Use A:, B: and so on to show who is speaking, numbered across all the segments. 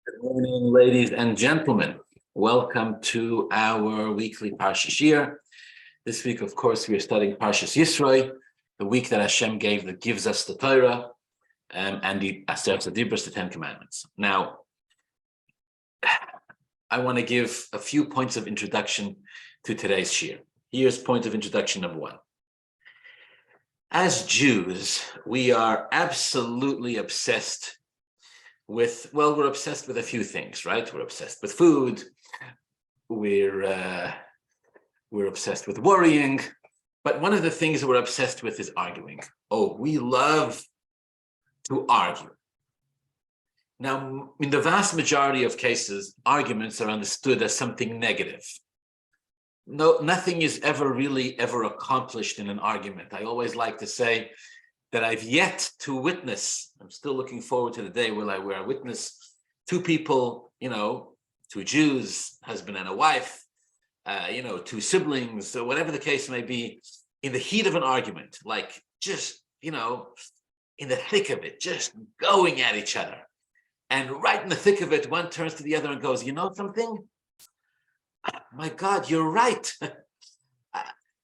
A: Good morning, ladies and gentlemen. Welcome to our weekly Parsha Shiur. This week, of course, we are studying Parshas Yisro, the week that Hashem gave that gives us the Torah and the Aseret Dibros, the Ten Commandments. Now, I want to give a few points of introduction to today's Shiur. Here's point of introduction number one. As Jews, we are absolutely obsessed we're obsessed with a few things, right? We're obsessed with food. We're obsessed with worrying. But one of the things we're obsessed with is arguing. Oh, we love to argue. Now, in the vast majority of cases, arguments are understood as something negative. No, nothing is ever accomplished in an argument. I always like to say that I've yet to witness. I'm still looking forward to the day where I witness two people, two Jews, husband and a wife, two siblings, or whatever the case may be, in the heat of an argument, like just, in the thick of it, just going at each other. And right in the thick of it, one turns to the other and goes, you know something? My God, you're right.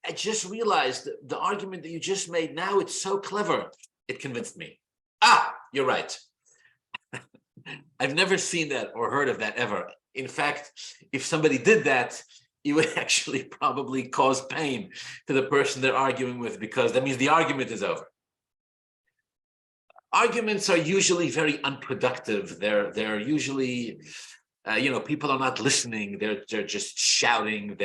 A: I just realized the argument that you just made now, it's so clever. It convinced me. You're right. I've never seen that or heard of that ever. In fact, if somebody did that, it would actually probably cause pain to the person they're arguing with, because that means the argument is over. Arguments are usually very unproductive. They're usually, people are not listening. They're just shouting.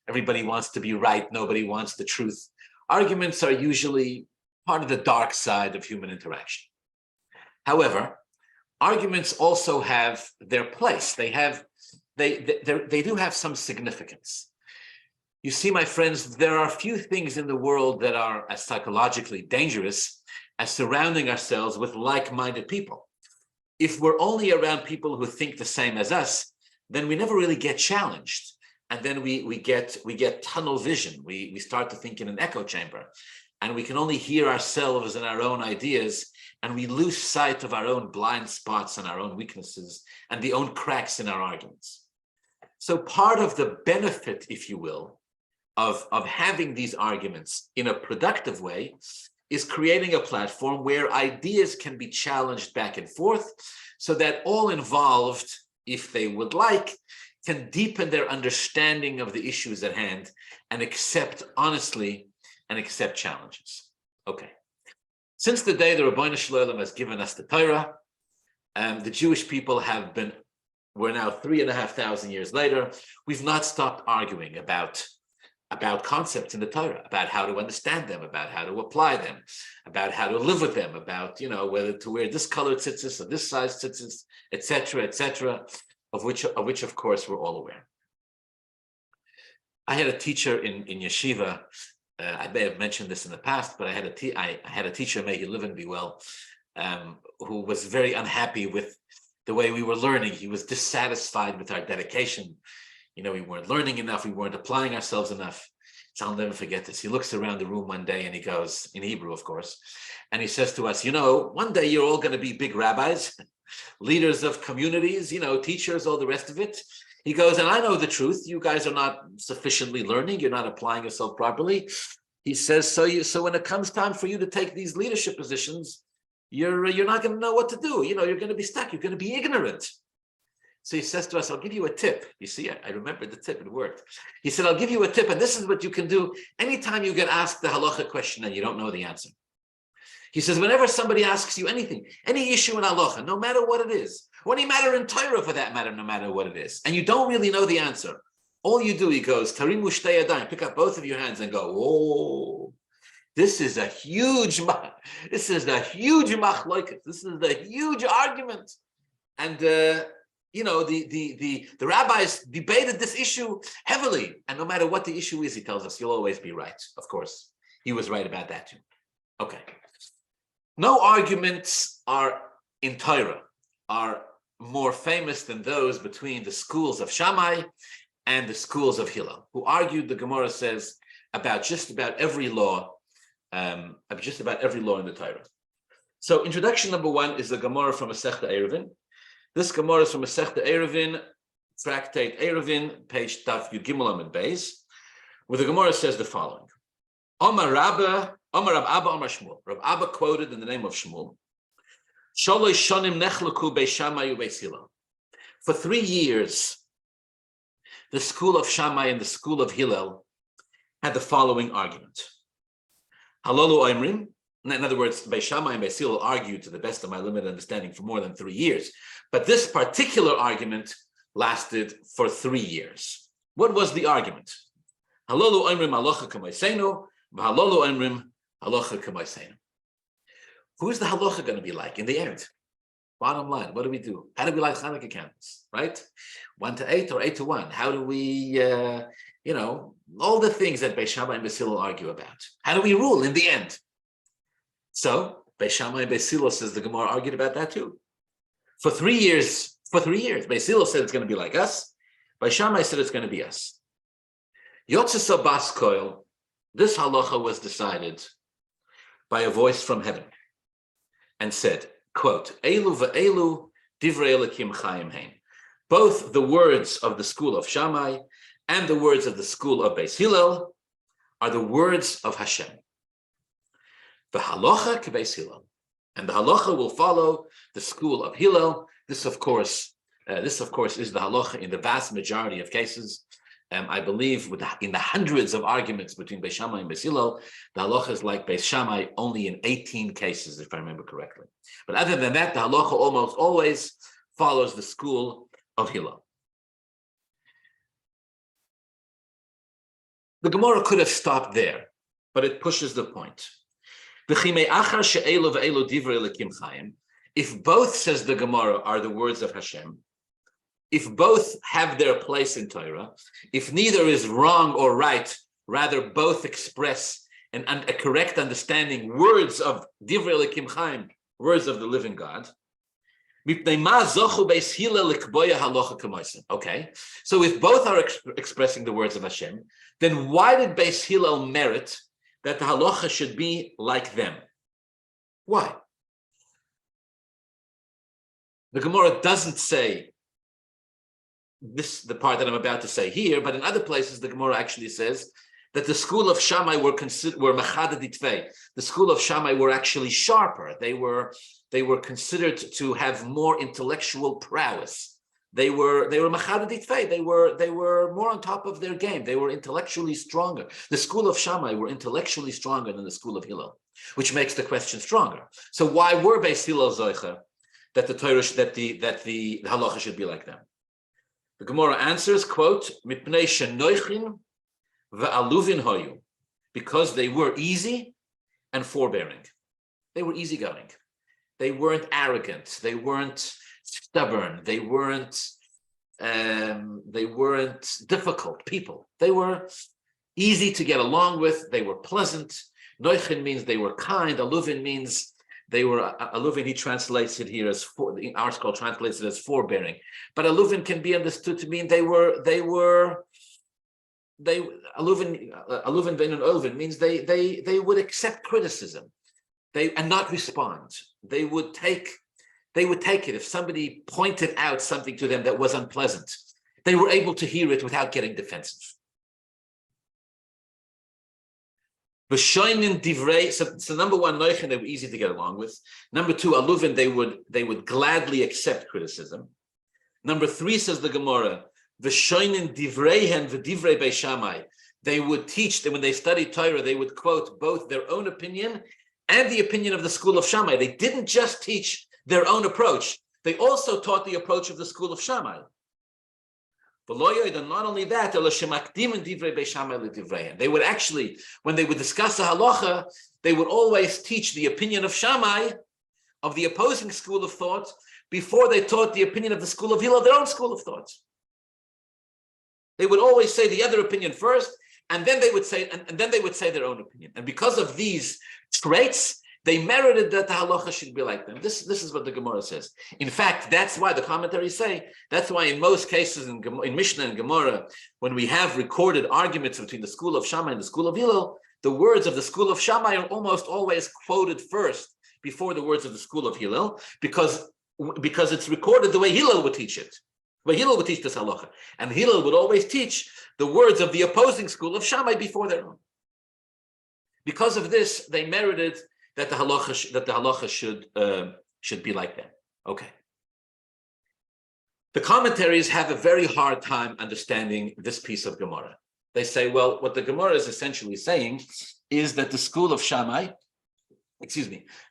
A: Everybody wants to be right. Nobody wants the truth. Arguments are usually part of the dark side of human interaction. However, arguments also have their place. They do have some significance. You see, my friends, there are few things in the world that are as psychologically dangerous as surrounding ourselves with like-minded people. If we're only around people who think the same as us, then we never really get challenged. And then we get tunnel vision. We start to think in an echo chamber, and we can only hear ourselves and our own ideas, and we lose sight of our own blind spots and our own weaknesses and the own cracks in our arguments. So part of the benefit, if you will, of having these arguments in a productive way is creating a platform where ideas can be challenged back and forth, so that all involved, if they would like, can deepen their understanding of the issues at hand and accept honestly and accept challenges. Okay. Since the day the Rabbi Shalom has given us the Torah, the Jewish people we're now 3,500 years later, we've not stopped arguing about concepts in the Torah, about how to understand them, about how to apply them, about how to live with them, about, whether to wear this color tzitzis or this size tzitzis, etc., of which, of course, we're all aware. I had a teacher in yeshiva. I may have mentioned this in the past, but I had a teacher, may he live and be well, who was very unhappy with the way we were learning. He was dissatisfied with our dedication. We weren't learning enough. We weren't applying ourselves enough. So I'll never forget this. He looks around the room one day and he goes, in Hebrew, of course, and he says to us, one day you're all going to be big rabbis, leaders of communities, teachers, all the rest of it. He goes, and I know the truth. You guys are not sufficiently learning. You're not applying yourself properly. He says, so when it comes time for you to take these leadership positions, you're not going to know what to do. You're going to be stuck. You're going to be ignorant. So he says to us, I'll give you a tip. You see, I remembered the tip. It worked. He said, I'll give you a tip, and this is what you can do anytime you get asked the halacha question and you don't know the answer. He says, whenever somebody asks you anything, any issue in halacha, no matter what it is, or any matter in Torah for that matter, no matter what it is, and you don't really know the answer, all you do, he goes, tarimu shtei yadayim, pick up both of your hands and go, oh, this is a huge machloket. This is a huge argument. And the rabbis debated this issue heavily. And no matter what the issue is, he tells us, you'll always be right. Of course, he was right about that too. Okay. No arguments in Torah are more famous than those between the schools of Shammai and the schools of Hillel, who argued, the Gemara says, about just about every law in the Torah. So introduction number one is the Gemara from Masechta Eruvin. This Gemara is from Masechta Eruvin, Tractate Eruvin, page Taf Yud Gimel Amud Beis, where the Gemara says the following: Amar Rabba, Amar Rab Abba, Amar Shmuel. Rab Abba quoted in the name of Shmuel. Shalosh shonim nechlaku Beis Shammai uBeis Hillel. For 3 years, the school of Shammai and the school of Hillel had the following argument. Halalu Oimrim. In other words, Beis Shammai and Beis Hillel argued, to the best of my limited understanding, for more than 3 years. But this particular argument lasted for 3 years. What was the argument? Halalu Oimrim halacha k'maisenu, v'halalu Oimrim halacha k'maisenu. Who's the halacha going to be like in the end? Bottom line, what do we do? How do we light Hanukkah candles, right? 1 to 8 or 8 to 1? How do we, all the things that Beis Shammai and Beis Hillel argue about. How do we rule in the end? So, Beis Shammai and Beis Hillel, says the Gemara, argued about that too. For 3 years, Beis Hillel said it's going to be like us. Beis Shammai said it's going to be us. Yotzes Bas Koil, this halacha was decided by a voice from heaven and said, quote, Elu ve'elu divrei Elokim chayim hein. Both the words of the school of Shammai and the words of the school of Beis Hillel are the words of Hashem. The halacha k'Beis Hillel, and the halacha will follow the school of Hillel. This, of course, is the halacha in the vast majority of cases. I believe in the hundreds of arguments between Beis Shammai and Beis Hillel, the halacha is like Beis Shammai only in 18 cases, if I remember correctly. But other than that, the halacha almost always follows the school of Hillel. The Gemara could have stopped there, but it pushes the point. If both, says the Gemara, are the words of Hashem, if both have their place in Torah, if neither is wrong or right, rather both express a correct understanding, words of Divrei Elokim Chaim, words of the living God. Okay, so if both are expressing the words of Hashem, then why did Beis Hillel merit that the halacha should be like them? Why? The Gemara doesn't say this, the part that I'm about to say here, but in other places the Gemara actually says that the school of Shammai were machada ditvei. The school of Shammai were actually sharper. They were considered to have more intellectual prowess. They were machada ditvei. They were more on top of their game. They were intellectually stronger. The school of Shammai were intellectually stronger than the school of Hillel, which makes the question stronger. So why were Beis Hillel zoicha that the Torah that the halacha should be like them? The Gemara answers, quote, Mipnei shenoichin ve'aluvin hoyu, because they were easy and forbearing. They were easygoing. They weren't arrogant. They weren't stubborn. They weren't difficult people. They were easy to get along with. They were pleasant. Noichin means they were kind. Aluvin means they were, Aluvin, he translates it here as, our scholar translates it as forbearing. But Aluvin can be understood to mean Aluvin ben and Olvin means they would accept criticism, and not respond. They would take it if somebody pointed out something to them that was unpleasant. They were able to hear it without getting defensive. So number one, Noichen, they were easy to get along with. Number two, Aluvin, they would gladly accept criticism. Number three, says the Gemara, V'shoinin divreihen v'divrei Beis Shammai. They would teach that when they studied Torah, they would quote both their own opinion and the opinion of the school of Shammai. They didn't just teach their own approach. They also taught the approach of the school of Shammai. But not only that, they would actually, when they would discuss the halacha, they would always teach the opinion of Shammai, of the opposing school of thought, before they taught the opinion of the school of Hillel, their own school of thought. They would always say the other opinion first, and then they would say, and then they would say their own opinion. And because of these traits, they merited that the halacha should be like them. This is what the Gemara says. In fact, that's why the commentaries say, that's why in most cases in Mishnah and Gemara, when we have recorded arguments between the school of Shammai and the school of Hillel, the words of the school of Shammai are almost always quoted first before the words of the school of Hillel, because because it's recorded the way Hillel would teach it. The way Hillel would teach this halacha. And Hillel would always teach the words of the opposing school of Shammai before their own. Because of this, they merited that the halacha should be like them. Okay. The commentaries have a very hard time understanding this piece of Gemara. They say, well, what the Gemara is essentially saying is that the school of Shammai,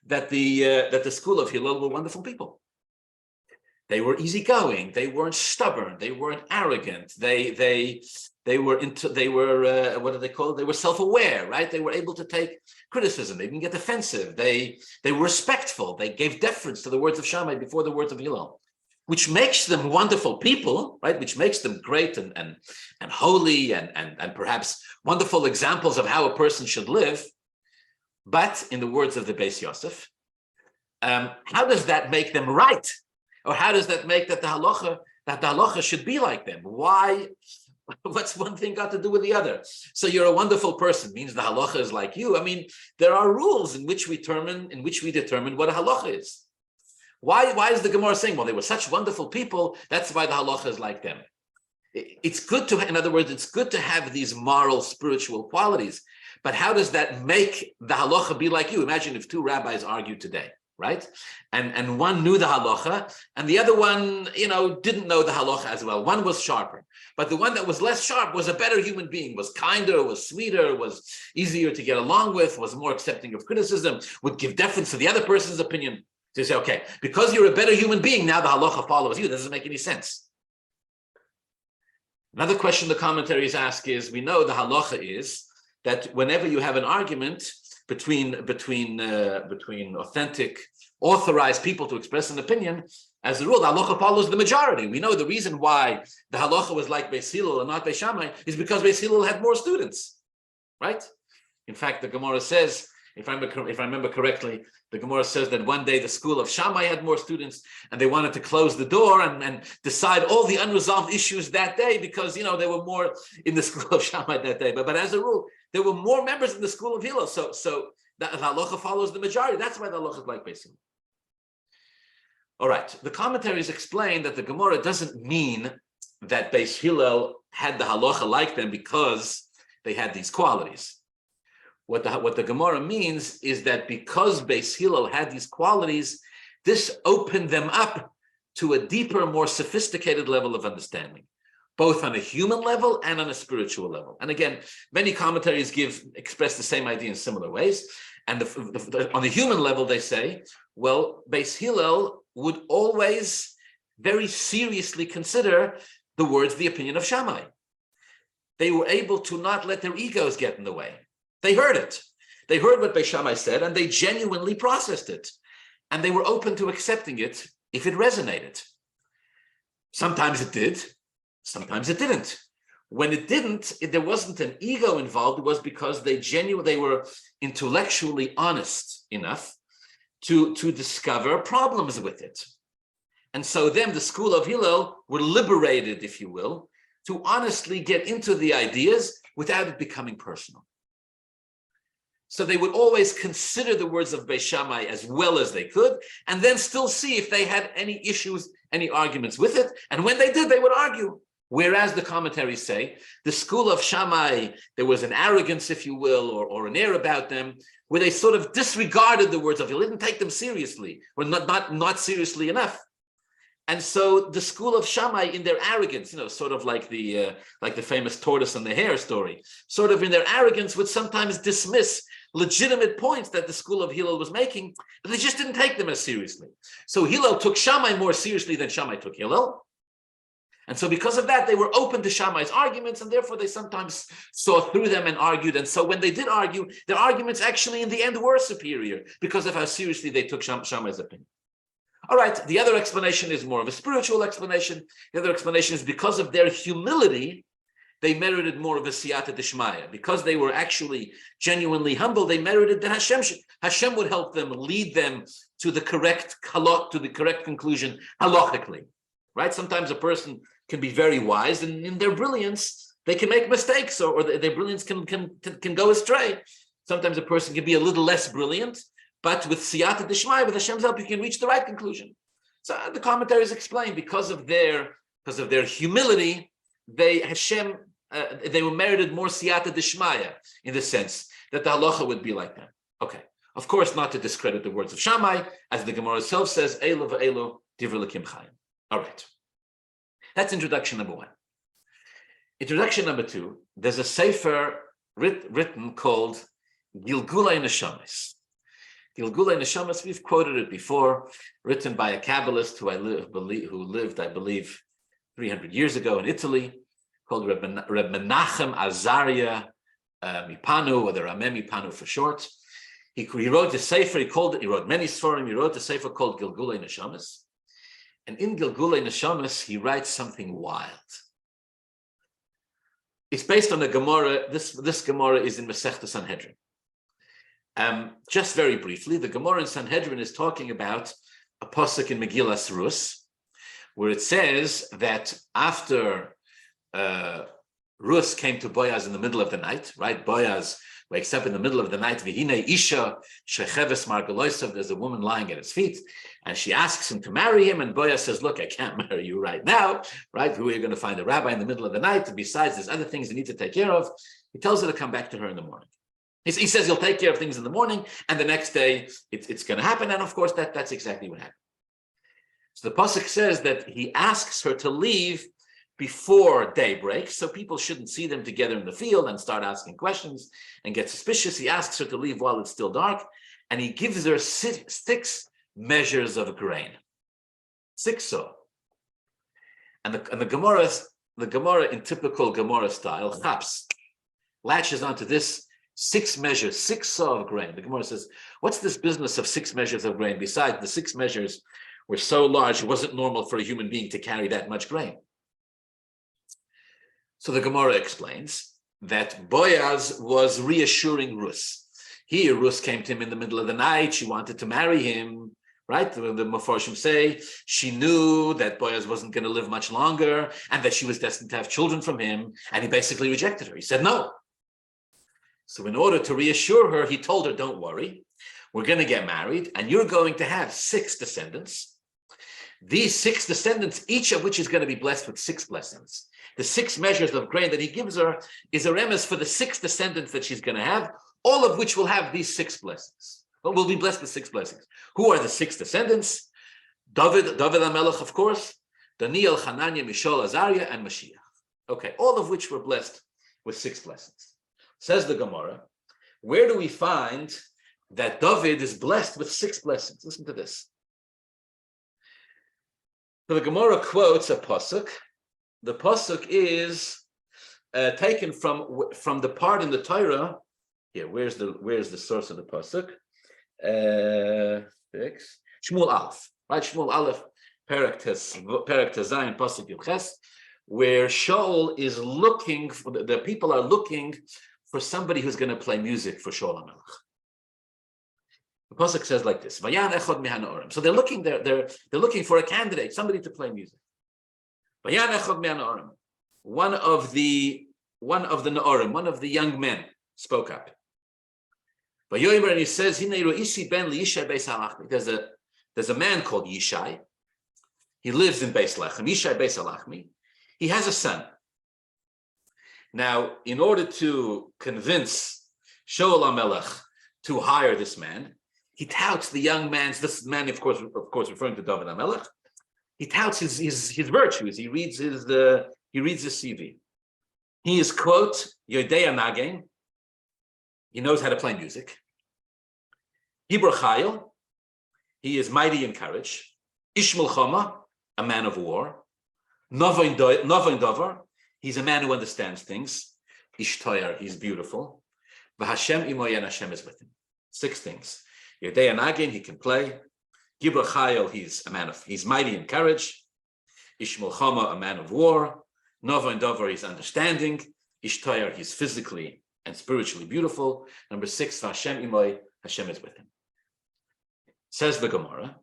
A: that the school of Hillel were wonderful people. They were easygoing. They weren't stubborn. They weren't arrogant. They were what do they call it? They were self-aware, right? They were able to take criticism. They didn't get defensive. They were respectful. They gave deference to the words of Shammai before the words of Hillel, which makes them wonderful people, right? Which makes them great and holy and perhaps wonderful examples of how a person should live. But in the words of the Beis Yosef, how does that make them right? Or how does that make that the halacha should be like them? Why? What's one thing got to do with the other? So you're a wonderful person, means the halacha is like you. I mean, there are rules in which we determine what a halacha is. Why is the Gemara saying, well, they were such wonderful people, that's why the halacha is like them? It's good to, in other words, it's good to have these moral, spiritual qualities. But how does that make the halacha be like you? Imagine if two rabbis argued today, right? And one knew the halacha, and the other one, didn't know the halacha as well. One was sharper, but the one that was less sharp was a better human being, was kinder, was sweeter, was easier to get along with, was more accepting of criticism, would give deference to the other person's opinion. So you say, okay, because you're a better human being, now the halacha follows you. That doesn't make any sense. Another question the commentaries ask is, we know the halacha is that whenever you have an argument between authentic, authorized people to express an opinion, as a rule, the halacha follows the majority. We know the reason why the halacha was like Beis Hillel and not Beis Shammai is because Beis Hillel had more students, right? In fact, the Gemara says, if I remember correctly, the Gemara says that one day the school of Shammai had more students and they wanted to close the door and decide all the unresolved issues that day because, there were more in the school of Shammai that day. But as a rule, there were more members in the school of Hillel. So the halacha follows the majority. That's why the halacha is like Beis Hillel. All right. The commentaries explain that the Gemara doesn't mean that Beis Hillel had the halacha like them because they had these qualities. What the Gemara means is that because Beis Hillel had these qualities, this opened them up to a deeper, more sophisticated level of understanding, both on a human level and on a spiritual level. And again, many commentaries express the same idea in similar ways. And on the human level, they say, well, Beis Hillel would always very seriously consider the words, the opinion of Shammai. They were able to not let their egos get in the way. They heard it. They heard what Beis Shammai said, and they genuinely processed it. And they were open to accepting it if it resonated. Sometimes it did. Sometimes it didn't. When it didn't, there wasn't an ego involved. It was because they were intellectually honest enough to discover problems with it. And so then the school of Hillel were liberated, if you will, to honestly get into the ideas without it becoming personal. So they would always consider the words of Beis Shammai as well as they could, and then still see if they had any issues, any arguments with it. And when they did, they would argue. Whereas the commentaries say, the school of Shammai, there was an arrogance, if you will, or an air about them, where they sort of disregarded the words of Hillel, didn't take them seriously, or not seriously enough. And so the school of Shammai, in their arrogance, sort of like the famous tortoise and the hare story, sort of in their arrogance would sometimes dismiss legitimate points that the school of Hillel was making, but they just didn't take them as seriously. So Hillel took Shammai more seriously than Shammai took Hillel. And so because of that, they were open to Shammai's arguments, and therefore they sometimes saw through them and argued. And so when they did argue, their arguments actually in the end were superior because of how seriously they took Shammai's opinion. All right, the other explanation is more of a spiritual explanation. The other explanation is because of their humility, they merited more of a siyata d'shmaya. Because they were actually genuinely humble, they merited that Hashem would help them, lead them to the correct conclusion halachically. Right? Sometimes a person can be very wise, and in their brilliance, they can make mistakes, or their brilliance can go astray. Sometimes a person can be a little less brilliant, but with siyata d'shmaya, with Hashem's help, you can reach the right conclusion. So the commentaries explain because of their humility, they were merited more siyata d'shmaya in the sense that the halacha would be like that. Okay, of course, not to discredit the words of Shammai, as the Gemara itself says, "Elo v'elo divrei Elokim chayim." All right, that's introduction number one. Introduction number two. There's a sefer written called Gilgulei Neshamas. Gilgulei Neshamas, we've quoted it before, written by a Kabbalist who lived, I believe, 300 years ago in Italy, called Reb Menachem Azaria Mipanu, or the Rameh Mipanu for short. He wrote the sefer, he wrote many sforim, he wrote a sefer called Gilgulei Neshamas. And in Gilgulei Neshamas, he writes something wild. It's based on a Gemara. This Gemara is in Masechta Sanhedrin. Just very briefly, the Gemara in Sanhedrin is talking about a Possuk in Megillas Rus, where it says that after Rus came to Boaz in the middle of the night, right? Boaz wakes up in the middle of the night, V'hinei isha shecheves margaloisav, there's a woman lying at his feet, and she asks him to marry him, and Boaz says, look, I can't marry you right now, right? Who are you going to find a rabbi in the middle of the night? And besides, there's other things you need to take care of. He tells her to come back to her in the morning. He says he'll take care of things in the morning, and the next day it's going to happen, and of course that's exactly what happened. So the Possuk says that he asks her to leave before daybreak, so people shouldn't see them together in the field and start asking questions and get suspicious. He asks her to leave while it's still dark, and he gives her 6 measures of grain. 6 so. And the Gemara in typical Gemara style, chaps, latches onto this 6 measures, 6 so of grain. The Gemara says, what's this business of 6 measures of grain? Besides, the 6 measures were so large, it wasn't normal for a human being to carry that much grain. So the Gemara explains that Boaz was reassuring Rus. Here, Rus came to him in the middle of the night. She wanted to marry him, right? The Mefarshim say she knew that Boaz wasn't going to live much longer and that she was destined to have children from him. And he basically rejected her. He said no. So in order to reassure her, he told her, don't worry, we're going to get married and you're going to have 6 descendants. These 6 descendants, each of which is going to be blessed with 6 blessings. The 6 measures of grain that he gives her is a remes for the 6 descendants that she's going to have, all of which will have these 6 blessings. But will be blessed with 6 blessings. Who are the 6 descendants? David HaMelech, of course, Daniel, Hananiah, Mishael, Azariah, and Mashiach. Okay, all of which were blessed with 6 blessings. Says the Gemara, where do we find that David is blessed with 6 blessings? Listen to this. So the Gemara quotes a Possuk. The Possuk is taken from the part in the Torah. Here, where's the source of the Possuk? Shmuel Aleph, right? Shmuel Aleph, Perek Tezayin, Possuk Yudches, where Shaul is looking for the people are looking for somebody who's going to play music for Shaul HaMelech. The Possuk says like this: Vayan echad mehanorim. So they're looking for a candidate, somebody to play music. Vayan echad mehanorim. One of the Naorim, one of the young men, spoke up. Vayomer, and he says, there's a man called Yishai. He lives in Beis Lechem. Yishai Beis Alachmi. He has a son. Now, in order to convince Shaul HaMelech to hire this man, he touts the young man's. This man, of course, referring to David HaMelech. He touts his virtues. He reads his CV. He is, quote, Yodei Nagen. He knows how to play music. Hibur Chayil. He is mighty in courage. Ish Milchama, a man of war. Novain Dover. He's a man who understands things. Ish Toyar, he's beautiful. V'Hashem imoy, and Hashem is with him. 6 things. Yodei Nagen, he can play. Hibur Chayil, he's mighty in courage. Ish Milchama, a man of war. Novain Dover, he's understanding. Ish Toyar, he's physically and spiritually beautiful. Number 6, Hashem imoy, Hashem is with him. Says the Gemara,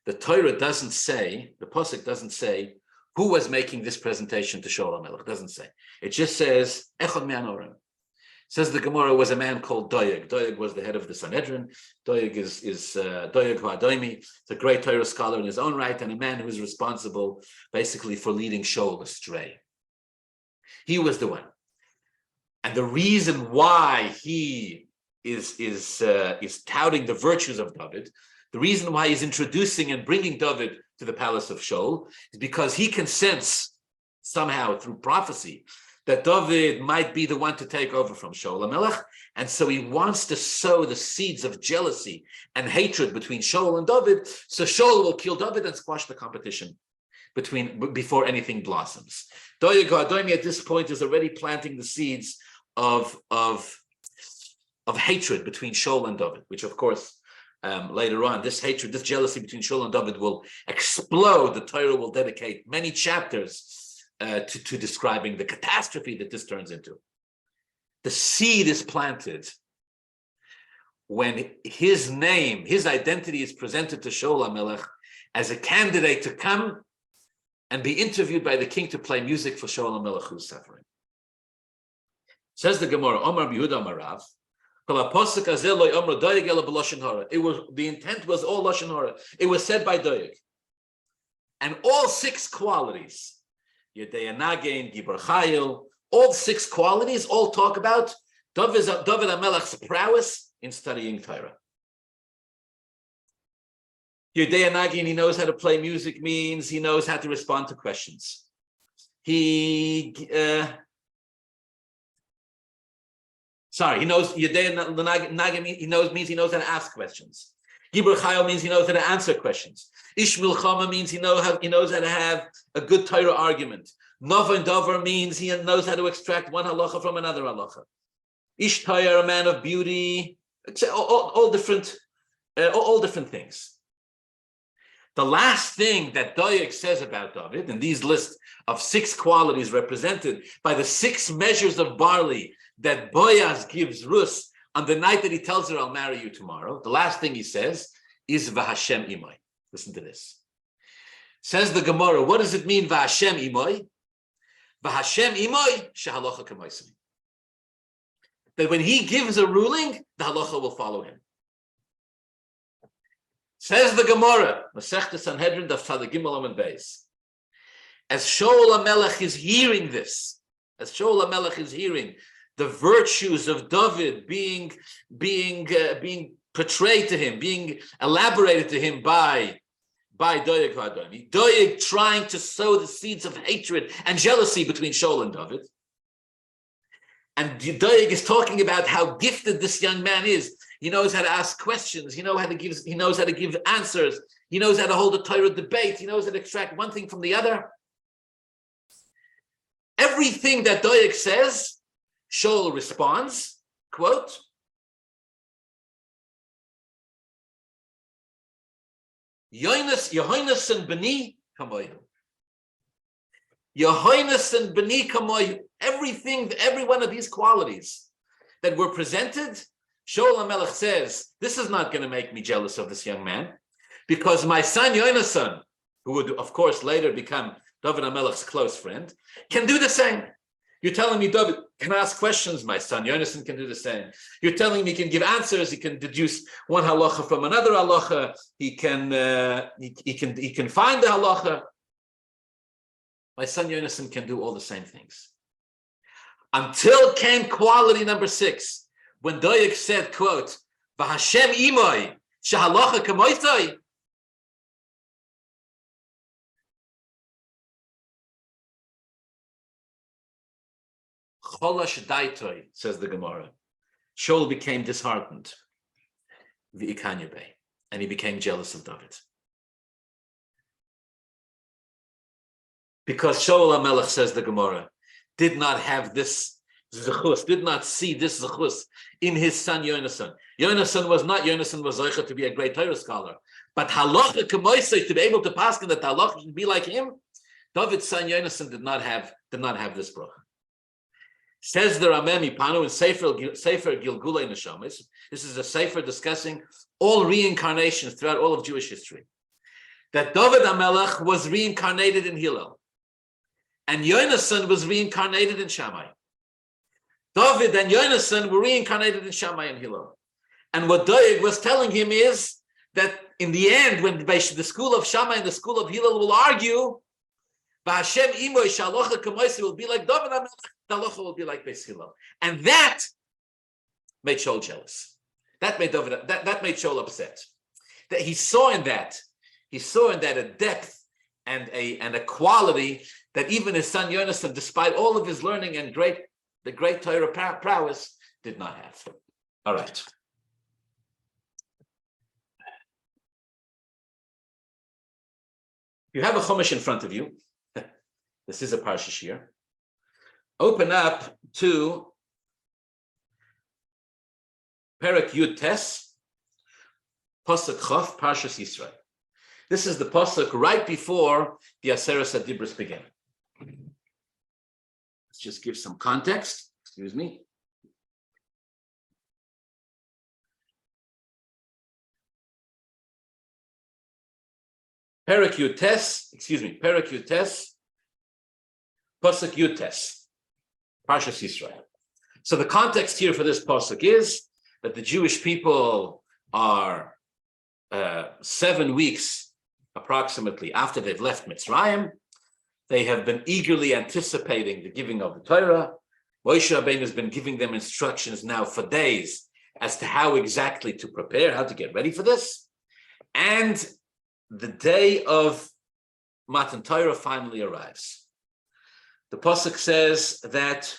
A: the Torah doesn't say, the Possuk doesn't say who was making this presentation to Shaul HaMelech. It doesn't say. It just says Echad me'anorim. Says the Gemara, was a man called Doeg. Doeg was the head of the Sanhedrin. Doeg is Doeg Huadoimi. It's a great Torah scholar in his own right, and a man who is responsible basically for leading Shaul astray. He was the one. And the reason why he is touting the virtues of David, the reason why he's introducing and bringing David to the palace of Shaul, is because he can sense somehow through prophecy that David might be the one to take over from Shaul HaMelech, and so he wants to sow the seeds of jealousy and hatred between Shaul and David, so Shaul will kill David and squash the competition before anything blossoms. Doeg Hadoimi at this point is already planting the seeds of hatred between Shaul and David, which of course later on, this hatred, this jealousy between Shaul and David will explode. The Torah will dedicate many chapters to describing the catastrophe that this turns into. The seed is planted when his name, his identity is presented to Shaul HaMelech as a candidate to come and be interviewed by the king to play music for Shaul HaMelech who's suffering. Says the Gemara, Omar Yehuda Amar Rav, it was, the intent was all Lashon Hara. It was said by Doeg. And all 6 qualities, Yedei Nagin, Gibor Chayil, all 6 qualities all talk about David HaMelech's prowess in studying Torah. Yedei Nagin, he knows how to play music, means he knows how to respond to questions. He knows Yedei Nagin, means he knows how to ask questions. Gibor Chayil means he knows how to answer questions. Ish Milchama means he knows how to have a good Torah argument. Nova and Dover means he knows how to extract one halacha from another halacha. Ish Tayar, a man of beauty, all different things. The last thing that Doeg says about David, in these lists of 6 qualities represented by the 6 measures of barley that Boaz gives Rus on the night that he tells her, I'll marry you tomorrow, the last thing he says is V'Hashem Imai. Listen to this. Says the Gemara, what does it mean, V'Hashem Imai? V'Hashem Imai, Shehalacha K'maisim. That when he gives a ruling, the halacha will follow him. Says the Gemara, Masechta Sanhedrin, Daf Tzaddik Gimel Amud Beis. As Shaul HaMelech is hearing this, the virtues of David being portrayed to him, being elaborated to him by Doeg Hadoimi. Doeg trying to sow the seeds of hatred and jealousy between Shaul and David. And Doeg is talking about how gifted this young man is. He knows how to ask questions. He knows how to give answers. He knows how to hold a Torah debate. He knows how to extract one thing from the other. Everything that Doeg says, Shaul responds, quote, Yehoinus and Beni Kamoyu. Yehoinus and Beni Kamoyu. Every one of these qualities that were presented, Shaul HaMelech says, this is not going to make me jealous of this young man, because my son Yonasan, who would of course later become David HaMelech's close friend, can do the same. You're telling me David can ask questions, my son Yonasan can do the same. You're telling me he can give answers, he can deduce one halacha from another halacha, he can find the halacha. My son Yonasan can do all the same things. Until came quality number 6, when Doeg said, quote, V'Hashem Imoi, Shehalacha Kamoitoi. Cholash Daitoi, says the Gemara. Shaul became disheartened, and he became jealous of David. Because Shaul HaMelech, says the Gemara, did not have this zechus, did not see this zechus in his son Yonasan. Yonasan was Zoicha to be a great Torah scholar, but halacha k'moisei, to be able to paskin that halacha should be like him, David's son Yonasan did not have this bracha. Says the Rameh Mipanu in Sefer Gilgulei Neshamis. This is a sefer discussing all reincarnations throughout all of Jewish history. That David HaMelech was reincarnated in Hillel, and Yonasan was reincarnated in Shammai. David and Yonasan were reincarnated in Shammai and Hillel. And what Doeg was telling him is that in the end, when the school of Shammai and the school of Hillel will argue, Hashem imoy shalocha kamoisi will be like David, the halacha will be like Beis Hillel. And that made Shaul jealous. That made David, that made Shaul upset. That he saw in that a depth and a quality that even his son Yonasan, despite all of his learning and the great Torah prowess, did not have. All right. You have a Chumash in front of you. This is a Parsha Shiur. Open up to Perek Yud Tes, Possuk Chof, Parshas Yisro. This is the Possuk right before the Aseres HaDibros begin. Let's just give some context. Excuse me. Perek Yud Tes, Possuk Yud Tes, Parshas Yisro. So the context here for this Possuk is that the Jewish people are 7 weeks approximately after they've left Mitzrayim. They have been eagerly anticipating the giving of the Torah. Moshe Rabbeinu has been giving them instructions now for days as to how exactly to prepare, how to get ready for this. And the day of Matan Torah finally arrives. The Possuk says that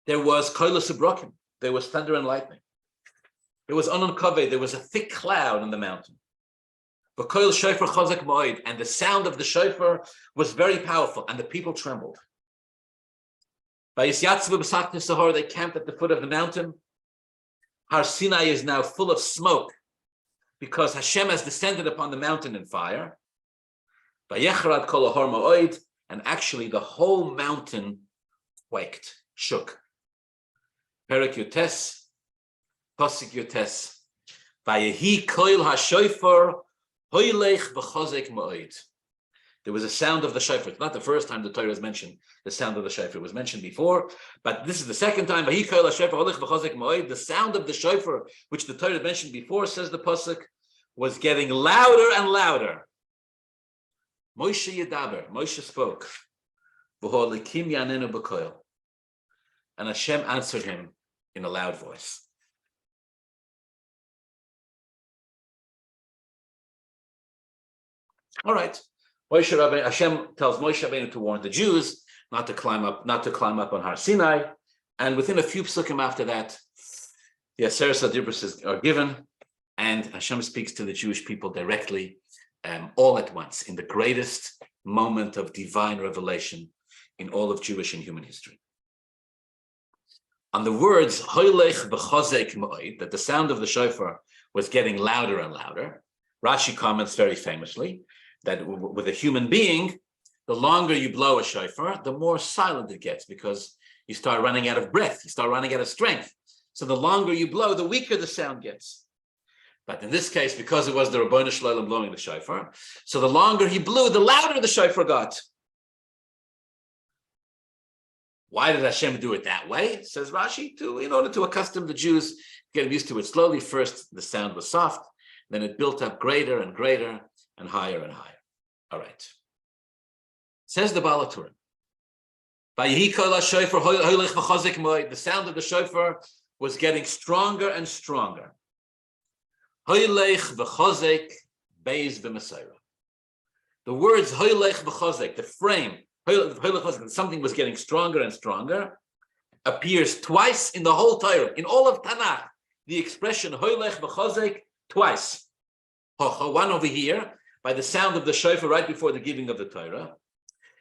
A: there was koilos ubrokim, there was thunder and lightning. There was anon kaveh, there was a thick cloud on the mountain. But koil shofar chazak moed, and the sound of the shofar was very powerful, and the people trembled. By Yisyatzav b'sakne sahar, they camped at the foot of the mountain. Har Sinai is now full of smoke because Hashem has descended upon the mountain in fire. Vayecharad kol ahar ma'od, and actually the whole mountain quaked, shook. Perek Yud Tes, Possuk Yud Tes. Vayehi koil hashofar Holech v'chozek ma'od. There was a sound of the shofar. It's not the first time the Torah is mentioned, the sound of the shofar. It was mentioned before, but this is the second time. The sound of the shofar, which the Torah mentioned before, says the Possuk, was getting louder and louder. Moshe Yedaber, Moshe spoke. And Hashem answered him in a loud voice. All right. Hashem tells Moshe Rabbeinu to warn the Jews not to climb up on Har Sinai, and within a few psukim after that, the Aseres HaDibros are given, and Hashem speaks to the Jewish people directly, all at once, in the greatest moment of divine revelation in all of Jewish and human history. On the words Holech v'chozek ma'od, that the sound of the shofar was getting louder and louder, Rashi comments very famously that with a human being, the longer you blow a shofar, the more silent it gets because you start running out of breath, you start running out of strength. So the longer you blow, the weaker the sound gets. But in this case, because it was the Rabbeinu Shloim blowing the shofar, so the longer he blew, the louder the shofar got. Why did Hashem do it that way? Says Rashi, in order to accustom the Jews, get them used to it slowly. First, the sound was soft, then it built up greater and greater and higher and higher. All right. Says the Baal Haturim. The sound of the shofar was getting stronger and stronger. The words the frame, something was getting stronger and stronger, appears twice in the whole Torah. In all of Tanakh, the expression Holech v'chozek twice. One over here, by the sound of the shofar right before the giving of the Torah.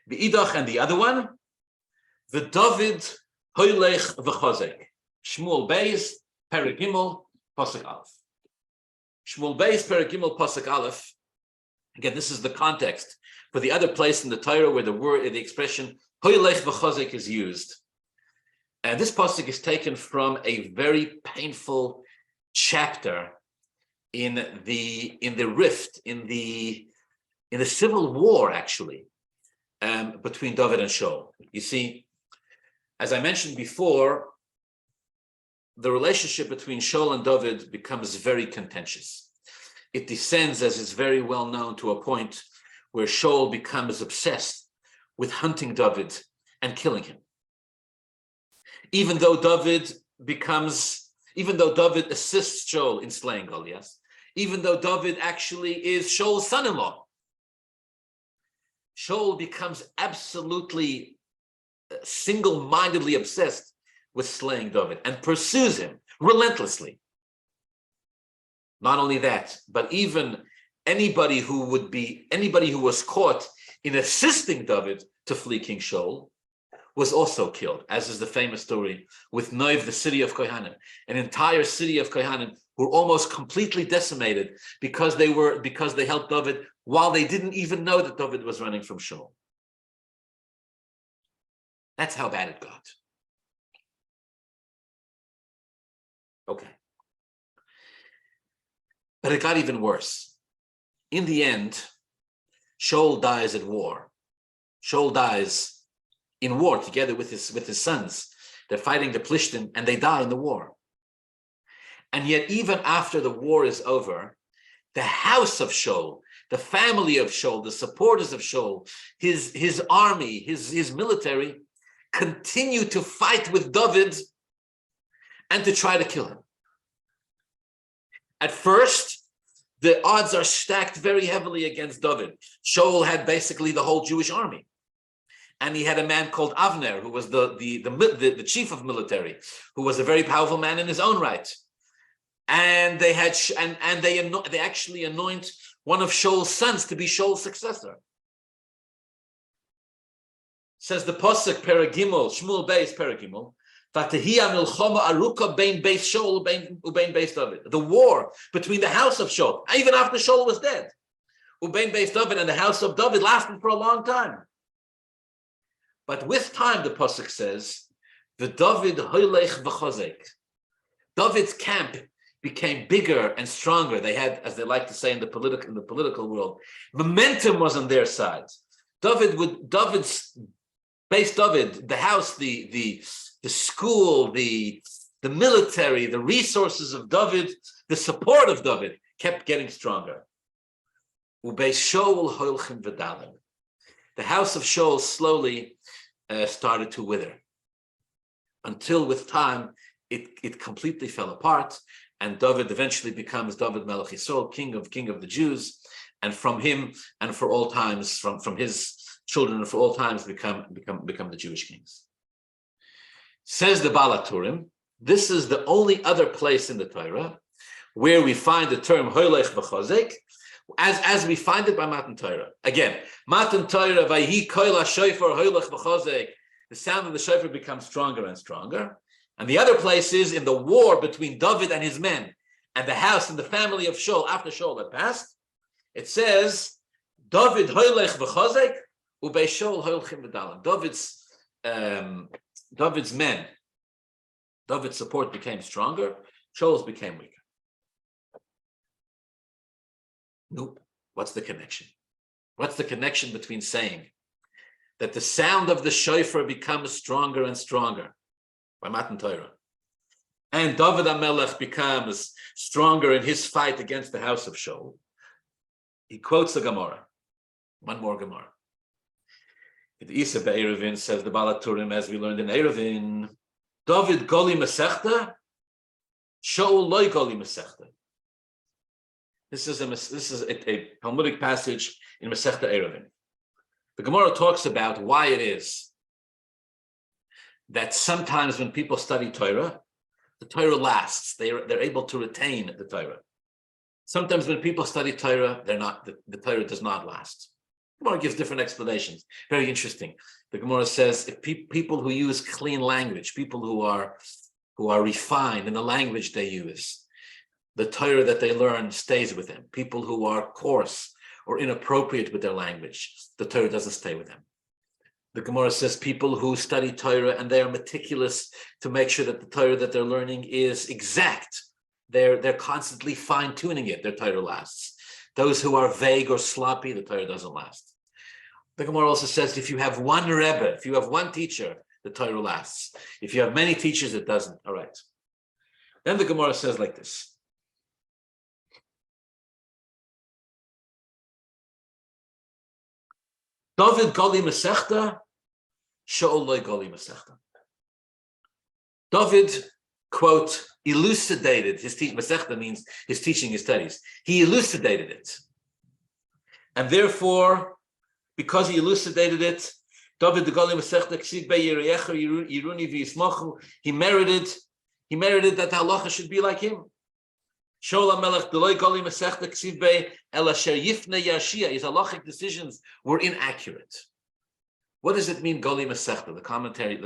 A: The idach and the other one, the David Holech v'chozek. Shmuel Beis, Perek Gimel, Possuk Aleph. Shmuel Beis, Perek Gimel, Possuk Aleph. Again, this is the context for the other place in the Torah where the expression Holech v'chozek is used. And this Possuk is taken from a very painful chapter in the rift, in the civil war, actually, between David and Shaul. You see, as I mentioned before, the relationship between Shaul and David becomes very contentious. It descends, as is very well known, to a point where Shaul becomes obsessed with hunting David and killing him. Even though David assists Shaul in slaying Goliath, even though David actually is Shaul's son-in-law, Shaul becomes absolutely single-mindedly obsessed with slaying David and pursues him relentlessly. Not only that, but even anybody who was caught in assisting David to flee King Shaul was also killed, as is the famous story with Noiv, the city of Kohanim. An entire city of Kohanim were almost completely decimated because they helped David while they didn't even know that David was running from Shaul. That's how bad it got. Okay. But it got even worse. In the end, Shaul dies at war. Shaul dies in war together with his sons. They're fighting the Plishtim and they die in the war. And yet, even after the war is over, the house of Shaul, the family of Shaul, the supporters of Shaul, his army, his military, continue to fight with David and to try to kill him. At first, the odds are stacked very heavily against David. Shaul had basically the whole Jewish army. And he had a man called Avner, who was the chief of military, who was a very powerful man in his own right. And they actually anoint one of Shaul's sons to be Shaul's successor. Says the Possuk, Peragimel, Shmuel Beis, Peragimel, the war between the house of Shaul, even after Shaul was dead, Ubein Beis David, and the house of David lasted for a long time. But with time, the Possuk says, the David Holech v'chozek. David's camp became bigger and stronger. They had, as they like to say in the political world, momentum was on their side. David's Beis David, the house, the school, the military, the resources of David, the support of David kept getting stronger. Ubeis Shaul Holchim v'dalim. The house of Shaul slowly started to wither, until with time it completely fell apart, and David eventually becomes David Melech Yisro, king of the Jews, and from him and for all times, from his children and for all times become the Jewish kings. Says the Baal Haturim, this is the only other place in the Torah where we find the term Holech v'chozek, as we find it by Matan Torah. Again, Matan Torah, Vayhi koil ha-shofar Holech v'chozek, the sound of the shofar becomes stronger and stronger. And the other place is in the war between David and his men and the house and the family of Shaul after Shaul had passed. It says, David Holech v'chozek, ubei Shaul holchim v'dalim. David's men, David's support became stronger, Shaul's became weaker. Nope. What's the connection? What's the connection between saying that the sound of the shofar becomes stronger and stronger by Matan Torah, and David HaMelech becomes stronger in his fight against the house of Shaul? He quotes the Gemara, one more Gemara. The Isa Be'erevin, says the Baal Haturim, as we learned in Erevin, David Goli Masechta, Shaul Loi Goli Masechta. This is a Talmudic passage in Masechta Erevin. The Gemara talks about why it is that sometimes when people study Torah, the Torah lasts. They're able to retain the Torah. Sometimes when people study Torah, the Torah does not last. The Gemara gives different explanations. Very interesting. The Gemara says if people who use clean language, people who are refined in the language they use, the Torah that they learn stays with them. People who are coarse or inappropriate with their language, the Torah doesn't stay with them. The Gemara says people who study Torah and they are meticulous to make sure that the Torah that they're learning is exact. They're constantly fine-tuning it, their Torah lasts. Those who are vague or sloppy, the Torah doesn't last. The Gemara also says if you have one Rebbe, if you have one teacher, the Torah lasts. If you have many teachers, it doesn't. All right. Then the Gemara says like this. David Gali Masechta, Shaul Loi Gali Masechta. David, quote, elucidated his teaching. Masechta means his teaching, his studies. He elucidated it. And therefore, because he elucidated it, David Gali Masechta Ksiv Be Yereyecha Yiruni V'Yismachu, he merited that the halacha should be like him. Shaul HaMelech Deloi Gali Masechta Ksiv Be El Asher Yifne Yashia. His halachic decisions were inaccurate. What does it mean, Gali Masechta? The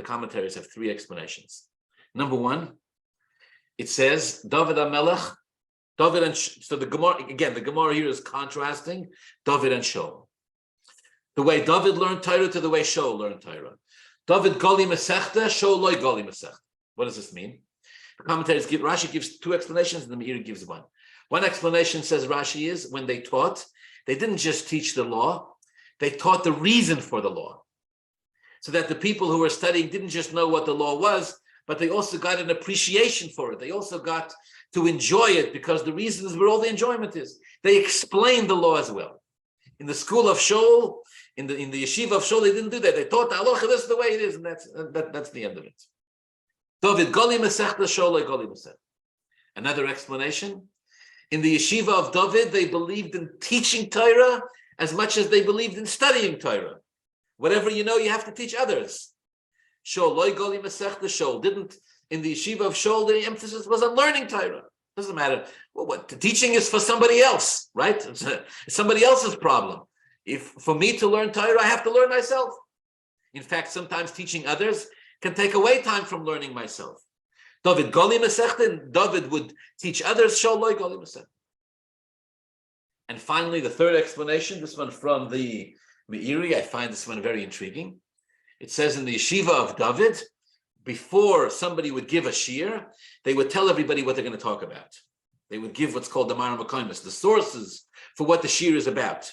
A: commentaries have three explanations. Number one, it says David HaMelech, David and so the Gemara again. The Gemara here is contrasting David and Shaul. The way David learned Torah to the way Shaul learned Torah. David Gali Masechta, Shaul Loi Gali Masechta. What does this mean? The commentators give, Rashi gives two explanations and the Meir gives one. One explanation, says Rashi, is when they taught, they didn't just teach the law, they taught the reason for the law. So that the people who were studying didn't just know what the law was, but they also got an appreciation for it. They also got to enjoy it because the reason is where all the enjoyment is. They explained the law as well. In the school of Shaul, in the yeshiva of Shaul, they didn't do that. They taught the halacha, this is the way it is, and that's the end of it. David Gali Masechta, Shaul Gali Masechta. Another explanation, in the yeshiva of David, they believed in teaching Torah as much as they believed in studying Torah. Whatever you know, you have to teach others. Shaul Loi Gali Masechta, Shaul didn't. In the yeshiva of Shaul, the emphasis was on learning Torah. Doesn't matter. Well, what the teaching is for somebody else, right? It's somebody else's problem. If for me to learn Torah, I have to learn myself. In fact, sometimes teaching others can take away time from learning myself. David Gali Masechta, David would teach others. Shaul Loi Gali Masechta. And finally, the third explanation, this one from the Meiri, I find this one very intriguing. It says in the yeshiva of David, before somebody would give a shiur, they would tell everybody what they're going to talk about. They would give what's called the Mara Makoimus, the sources for what the shiur is about.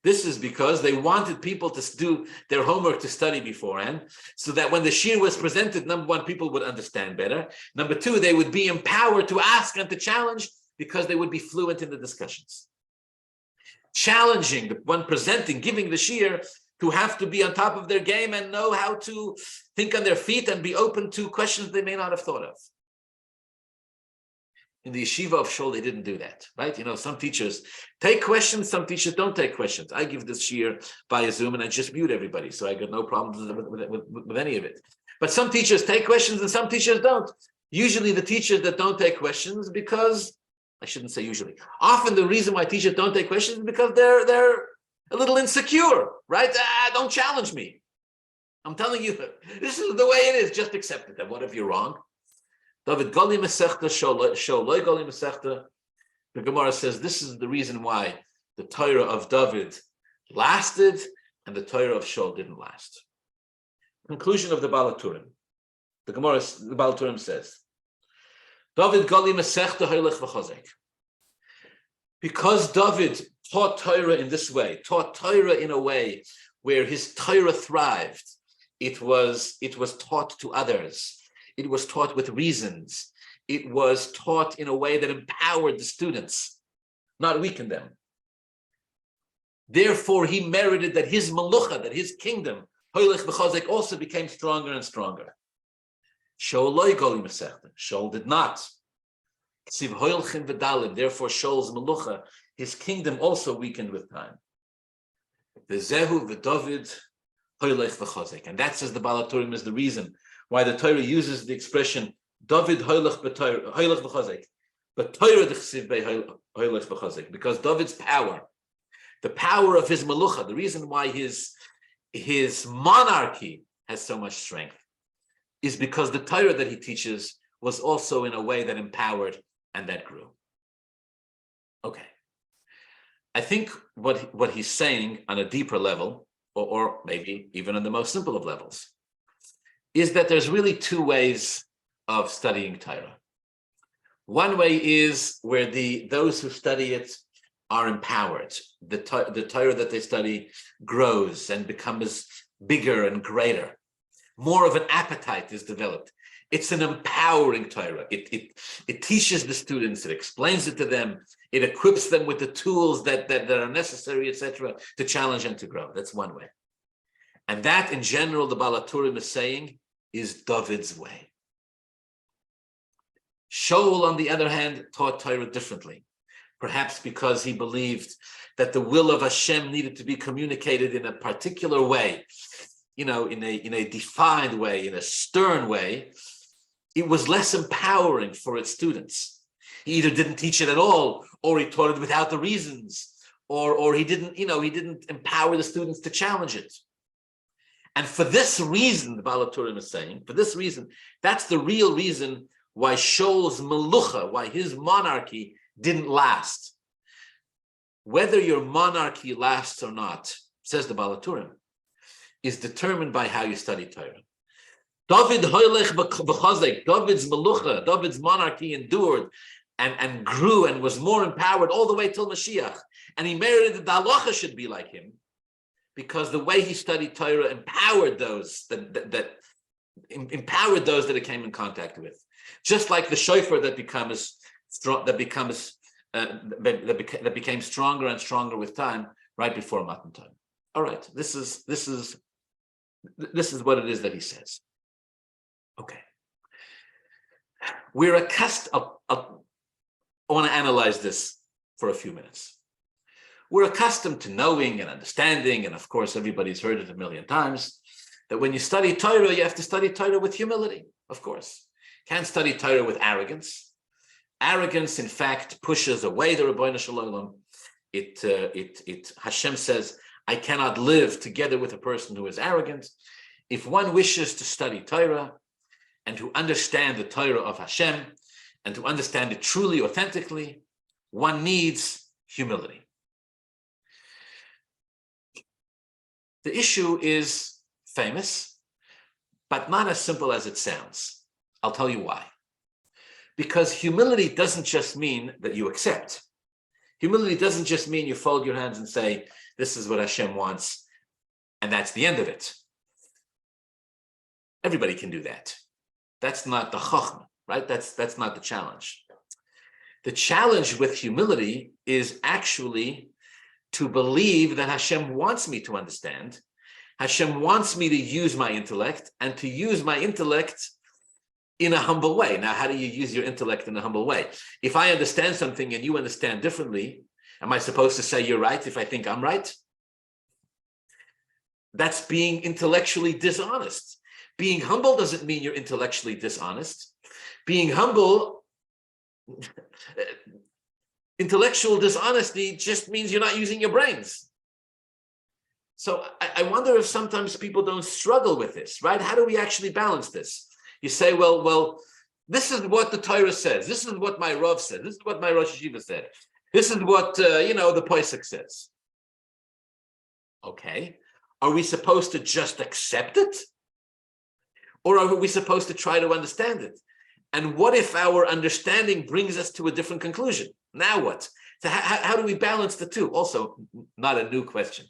A: This is because they wanted people to do their homework to study beforehand, so that when the shiur was presented, number one, people would understand better. Number two, they would be empowered to ask and to challenge because they would be fluent in the discussions. Challenging the one presenting, giving the shiur, to have to be on top of their game and know how to think on their feet and be open to questions they may not have thought of. In the yeshiva of Shaul, they didn't do that, right? You know, some teachers take questions, some teachers don't take questions. I give this shiur by a Zoom and I just mute everybody, so I got no problems with any of it. But some teachers take questions and some teachers don't. Usually the teachers that don't take questions, because, I shouldn't say usually, often the reason why teachers don't take questions is because they're a little insecure, right? Don't challenge me. I'm telling you, this is the way it is. Just accept it. And what if you're wrong? David Gali Masechta, Shaul Loi Gali Masechta. The Gemara says this is the reason why the Torah of David lasted and the Torah of Shaul didn't last. Conclusion of the Baal Haturim. The Baal Haturim says, David Gali Masechta Holech v'Chazek. Because David taught Torah in this way, taught Torah in a way where his Torah thrived. It was taught to others. It was taught with reasons. It was taught in a way that empowered the students, not weakened them. Therefore, he merited that his malucha, that his kingdom, Holech v'Chazek, also became stronger and stronger. Shaul Loi Gali Masechta. Shaul did not. Therefore, Shaul's malucha, his kingdom, also weakened with time. The Zehu v'David Holech v'Chazek, and that, says the Baal Haturim, is the reason why the Torah uses the expression David Holech v'Chazek, but Torah d'chsiv be Holech v'Chazek, because David's power, the power of his malucha, the reason why his monarchy has so much strength, is because the Torah that he teaches was also in a way that empowered and that grew. Okay. I think what he's saying on a deeper level, or maybe even on the most simple of levels, is that there's really two ways of studying Torah. One way is where those who study it are empowered. The Torah that they study grows and becomes bigger and greater. More of an appetite is developed. It's an empowering Torah. It teaches the students, it explains it to them, it equips them with the tools that are necessary, etc., to challenge and to grow. That's one way. And that, in general, the Baal Haturim is saying, is David's way. Shaul, on the other hand, taught Torah differently, perhaps because he believed that the will of Hashem needed to be communicated in a particular way, in a defined way, in a stern way. It was less empowering for its students. He either didn't teach it at all, or he taught it without the reasons, or he didn't empower the students to challenge it. And for this reason, the Baal Haturim is saying, for this reason, that's the real reason why Shaul's melucha, why his monarchy didn't last. Whether your monarchy lasts or not, says the Baal Haturim, is determined by how you study Torah. David Holech v'chazek, David's melucha, David's monarchy endured and grew and was more empowered all the way till Mashiach. And he merited that the halacha should be like him, because the way he studied Torah empowered those that it came in contact with. Just like the shofar that became stronger and stronger with time, right before Matan time. All right, this is what it is that he says. Okay, we're accustomed. I want to analyze this for a few minutes. We're accustomed to knowing and understanding, and of course, everybody's heard it a million times, that when you study Torah, you have to study Torah with humility. Of course, can't study Torah with arrogance. Arrogance, in fact, pushes away the Rabbeinu Shalom. Hashem says, I cannot live together with a person who is arrogant. If one wishes to study Torah and to understand the Torah of Hashem and to understand it truly, authentically, one needs humility. The issue is famous, but not as simple as it sounds. I'll tell you why. Because humility doesn't just mean that you accept. Humility doesn't just mean you fold your hands and say, this is what Hashem wants, and that's the end of it. Everybody can do that. That's not the chachma, right? That's not the challenge. The challenge with humility is actually to believe that Hashem wants me to understand. Hashem wants me to use my intellect, and to use my intellect in a humble way. Now, how do you use your intellect in a humble way? If I understand something and you understand differently, am I supposed to say you're right if I think I'm right? That's being intellectually dishonest. Being humble doesn't mean you're intellectually dishonest. Being humble, intellectual dishonesty just means you're not using your brains. So I wonder if sometimes people don't struggle with this, right? How do we actually balance this? You say, well, this is what the Torah says. This is what my Rav said. This is what my Rosh Yeshiva said. This is what, the Possuk says. Okay. Are we supposed to just accept it? Or are we supposed to try to understand it? And what if our understanding brings us to a different conclusion? Now what? So how do we balance the two? Also, not a new question,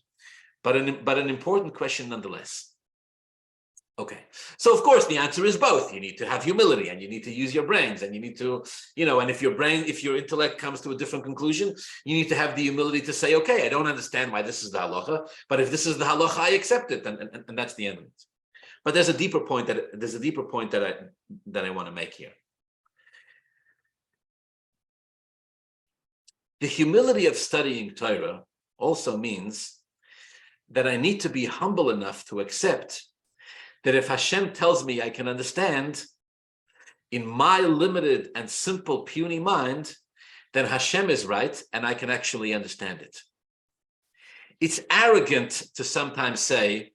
A: but an important question nonetheless. Okay, so of course the answer is both. You need to have humility, and you need to use your brains, and you need to, and if your intellect comes to a different conclusion, you need to have the humility to say, okay, I don't understand why this is the halacha, but if this is the halacha, I accept it, and that's the end of it. But there's a deeper point that I want to make here. The humility of studying Torah also means that I need to be humble enough to accept that if Hashem tells me I can understand, in my limited and simple, puny mind, then Hashem is right and I can actually understand it. It's arrogant to sometimes say,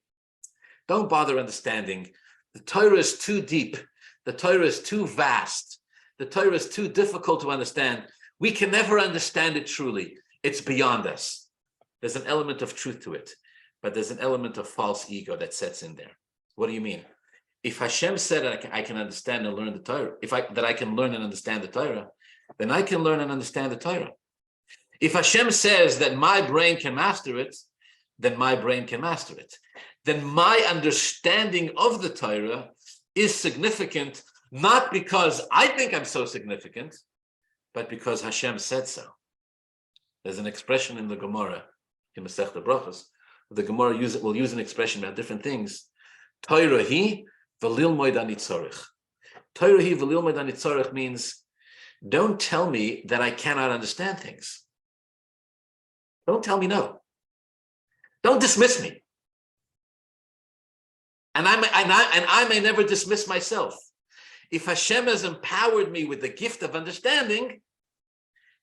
A: don't bother understanding. The Torah is too deep. The Torah is too vast. The Torah is too difficult to understand. We can never understand it truly. It's beyond us. There's an element of truth to it, but there's an element of false ego that sets in there. What do you mean? If Hashem said that I can understand and learn the Torah, that I can learn and understand the Torah, then I can learn and understand the Torah. If Hashem says that my brain can master it, then my brain can master it. Then my understanding of the Torah is significant, not because I think I'm so significant, but because Hashem said so. There's an expression in the Gemara, in Masechta Brachos, the Gemara will use an expression about different things. Torah hi v'lilmoid ani tzorich. Torah hi v'lilmoid ani tzorich means, don't tell me that I cannot understand things. Don't tell me no. Don't dismiss me. And I may never dismiss myself. If Hashem has empowered me with the gift of understanding,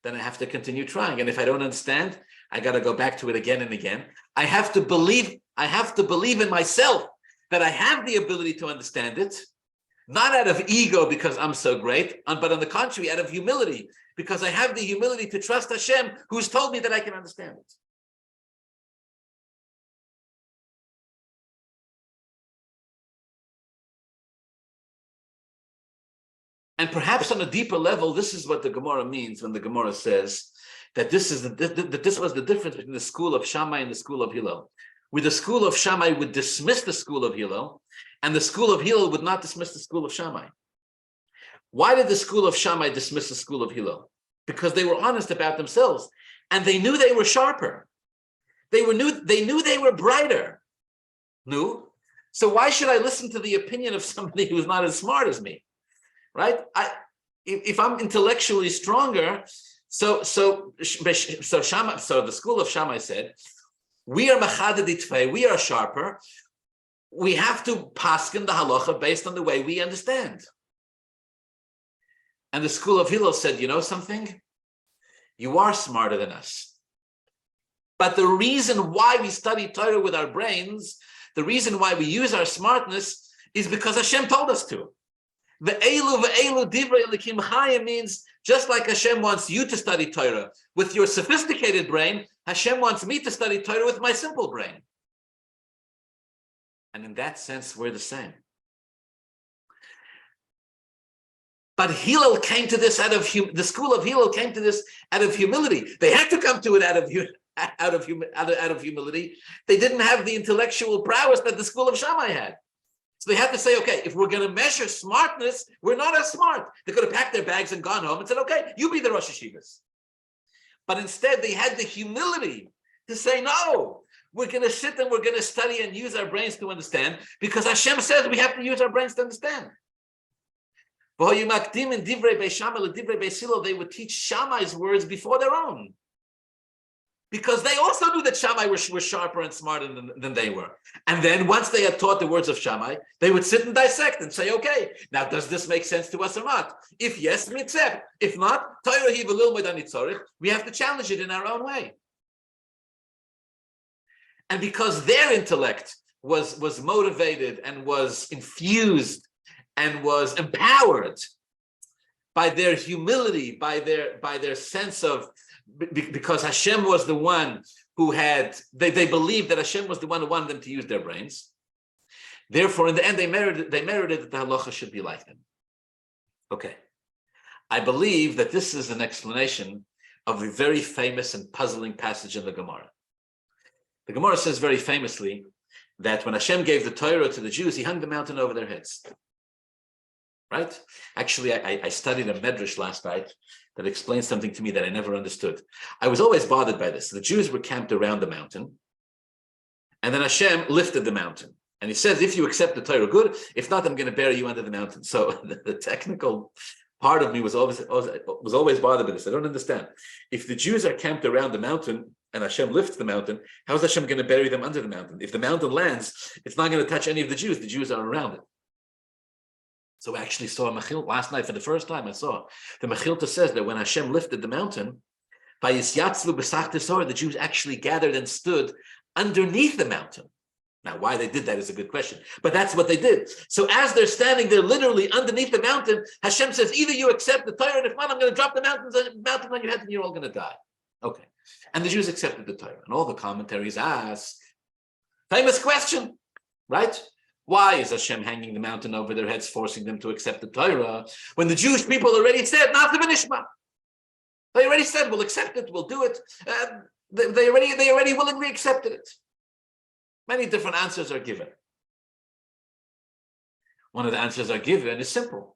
A: then I have to continue trying. And if I don't understand, I got to go back to it again and again. I have to believe in myself that I have the ability to understand it, not out of ego because I'm so great, but on the contrary, out of humility, because I have the humility to trust Hashem, who's told me that I can understand it. And perhaps on a deeper level, this is what the Gemara means when the Gemara says that this was the difference between the school of Shammai and the school of Hillel. With the school of Shammai would dismiss the school of Hillel, and the school of Hillel would not dismiss the school of Shammai. Why did the school of Shammai dismiss the school of Hillel? Because they were honest about themselves, and they knew they were sharper. They knew they were brighter. So why should I listen to the opinion of somebody who's not as smart as me? Right? If I'm intellectually stronger, so the school of Shammai said, we are machadeditfei, we are sharper. We have to paskin the halacha based on the way we understand. And the school of Hillel said, you know something? You are smarter than us. But the reason why we study Torah with our brains, the reason why we use our smartness is because Hashem told us to. Ve'elu divrei elikim chayim means just like Hashem wants you to study Torah with your sophisticated brain, Hashem wants me to study Torah with my simple brain. And in that sense, we're the same. But Hillel came to this the school of Hillel came to this out of humility. They had to come to it out of humility. They didn't have the intellectual prowess that the school of Shammai had. So they had to say, okay, if we're going to measure smartness, we're not as smart. They could have packed their bags and gone home and said, okay, you be the Rosh Hashivas. But instead, they had the humility to say, no, we're going to sit and we're going to study and use our brains to understand, because Hashem says we have to use our brains to understand. They would teach Shammai's words before their own, because they also knew that Shammai were sharper and smarter than they were. And then once they had taught the words of Shammai, they would sit and dissect and say, okay, now does this make sense to us or not? If yes, we accept. If not, we have to challenge it in our own way. And because their intellect was motivated and was infused and was empowered by their humility, by their sense of, because Hashem was the one who had, they believed that Hashem was the one who wanted them to use their brains. Therefore, in the end, they merited that the halacha should be like them. Okay. I believe that this is an explanation of a very famous and puzzling passage in the Gemara. The Gemara says very famously that when Hashem gave the Torah to the Jews, he hung the mountain over their heads. Right? Actually, I studied a medrash last night that explains something to me that I never understood. I was always bothered by this. The Jews were camped around the mountain, and then Hashem lifted the mountain. And he says, if you accept the Torah, good. If not, I'm going to bury you under the mountain. So the technical part of me was always bothered by this. I don't understand. If the Jews are camped around the mountain and Hashem lifts the mountain, how is Hashem going to bury them under the mountain? If the mountain lands, it's not going to touch any of the Jews. The Jews are around it. So I actually saw a Mechilta last night for the first time. I saw the Mechilta says that when Hashem lifted the mountain, the Jews actually gathered and stood underneath the mountain. Now, why they did that is a good question, but that's what they did. So as they're standing there literally underneath the mountain, Hashem says, either you accept the Torah, and if not, I'm going to drop the mountain on your head and you're all going to die. Okay. And the Jews accepted the Torah. And all the commentaries ask, famous question, right? Why is Hashem hanging the mountain over their heads, forcing them to accept the Torah, when the Jewish people already said, Na'aseh v'nishma? They already said, we'll accept it, we'll do it. They already willingly accepted it. Many different answers are given. One of the answers are given is simple.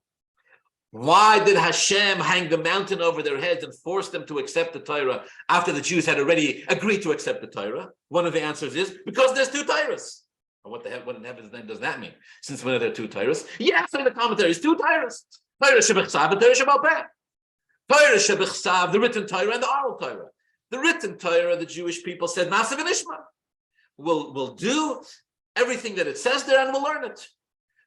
A: Why did Hashem hang the mountain over their heads and force them to accept the Torah after the Jews had already agreed to accept the Torah? One of the answers is because there's two Torahs. What in heaven's name does that mean? Since when are there two Torahs? Yes, in the commentaries, two Torahs. Torah Shebechsav and Torah Shebal Peh. Torah Shebechsav, the written Torah and the oral Torah. The written Torah, the Jewish people said, Na'aseh v'nishma. We'll do everything that it says there and we'll learn it.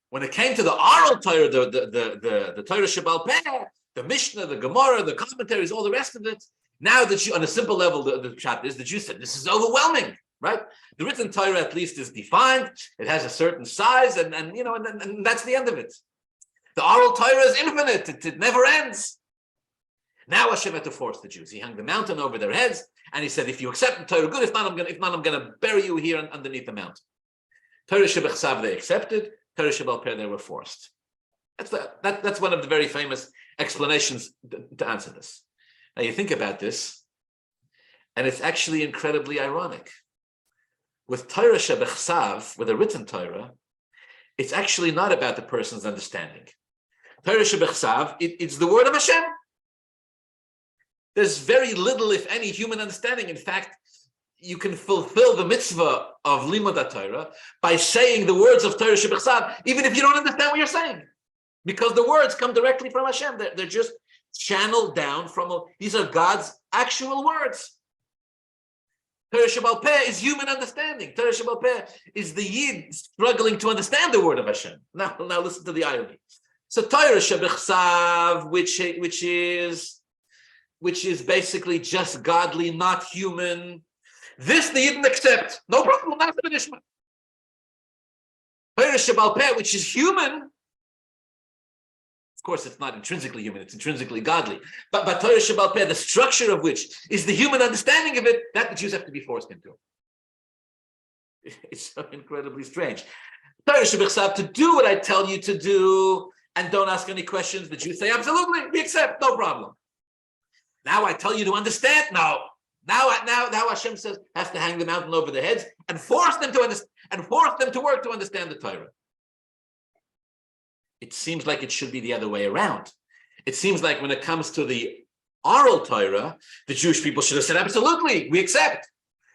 A: When it came to the oral Torah, the Torah Shebal Peh, the Mishnah, the Gemara, the commentaries, all the rest of it, now that you, on a simple level, the chat is, the Jews said, this is overwhelming, right? The written Torah at least is defined, it has a certain size, and that's the end of it. The oral Torah is infinite, it never ends. Now Hashem had to force the Jews. He hung the mountain over their heads, and he said, if you accept the Torah, good, if not, I'm gonna bury you here underneath the mountain. Torah Shebechsav, they accepted. Torah Shebal Peh, they were forced. That's one of the very famous explanations to answer this. Now you think about this, and it's actually incredibly ironic. With Torah Shebechsav, with a written Torah, it's actually not about the person's understanding. Torah Shebechsav, it's the word of Hashem. There's very little, if any, human understanding. In fact, you can fulfill the mitzvah of Limud Torah by saying the words of Torah Shebechsav, even if you don't understand what you're saying, because the words come directly from Hashem. They're just channeled down from. These are God's actual words. Torah Shebal Peh is human understanding. Torah Shebal Peh is the Yid struggling to understand the word of Hashem. Now listen to the irony. So Torah Shebechsav, which is basically just godly, not human. This they didn't accept. No problem. Not the Nishma. Torah Shebal Peh, which is human. Of course, it's not intrinsically human, it's intrinsically godly. But Torah Shebal Peh, the structure of which is the human understanding of it, that the Jews have to be forced into. It's so incredibly strange. Torah Shebechsav, to do what I tell you to do, and don't ask any questions, the Jews say, absolutely, we accept, no problem. Now I tell you to understand, no. Now Hashem says, has to hang the mountain over their heads and force them to understand, and force them to work to understand the Torah. It seems like it should be the other way around. It seems like when it comes to the oral Torah, the Jewish people should have said, absolutely, we accept.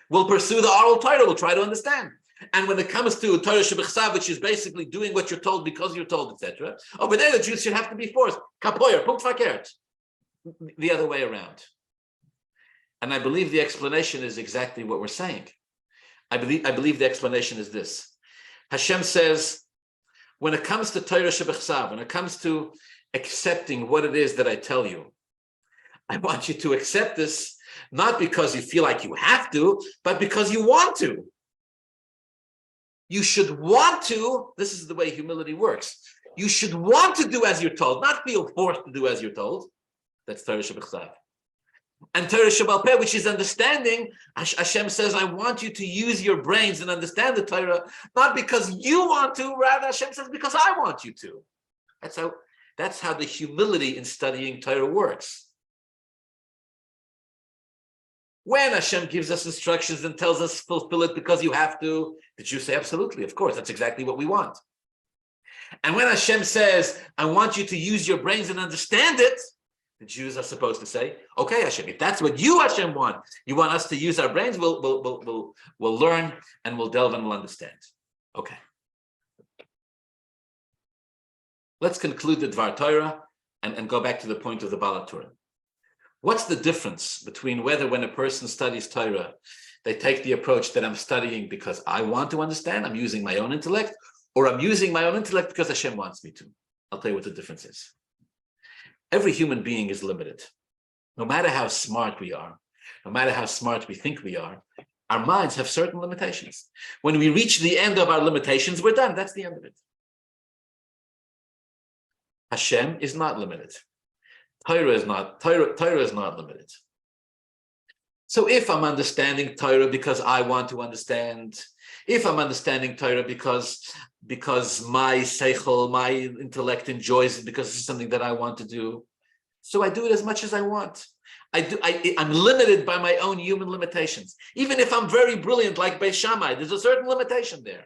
A: We'll pursue the oral Torah, we'll try to understand. And when it comes to Torah Shebechsav, which is basically doing what you're told because you're told, etc., over there the Jews should have to be forced. Kapoyer, punkt verkehrt. The other way around. And I believe the explanation is exactly what we're saying. I believe the explanation is this. Hashem says, when it comes to Torah Shebechsav, when it comes to accepting what it is that I tell you, I want you to accept this, not because you feel like you have to, but because you want to. You should want to, this is the way humility works. You should want to do as you're told, not feel forced to do as you're told. That's Torah Shebechsav. And Torah Shebal Peh, which is understanding, Hashem says, I want you to use your brains and understand the Torah, not because you want to, rather Hashem says, because I want you to. That's how the humility in studying Torah works. When Hashem gives us instructions and tells us fulfill it because you have to, the Jews say, absolutely, of course, that's exactly what we want. And when Hashem says, I want you to use your brains and understand it, the Jews are supposed to say, okay, Hashem, if that's what you, Hashem, want, you want us to use our brains, we'll learn and we'll delve and we'll understand. Okay. Let's conclude the Dvar Torah and go back to the point of the Baal Haturim. What's the difference between whether when a person studies Torah, they take the approach that I'm studying because I want to understand, I'm using my own intellect, or I'm using my own intellect because Hashem wants me to? I'll tell you what the difference is. Every human being is limited. No matter how smart we are, no matter how smart we think we are, our minds have certain limitations. When we reach the end of our limitations, we're done. That's the end of it. Hashem is not limited. Torah is not limited. So if I'm understanding Torah because I want to understand, if I'm understanding Torah because my seichel, my intellect enjoys it because it's something that I want to do, So I do it as much as I want. I'm limited by my own human limitations. Even if I'm very brilliant like Beis Shammai, there's a certain limitation there.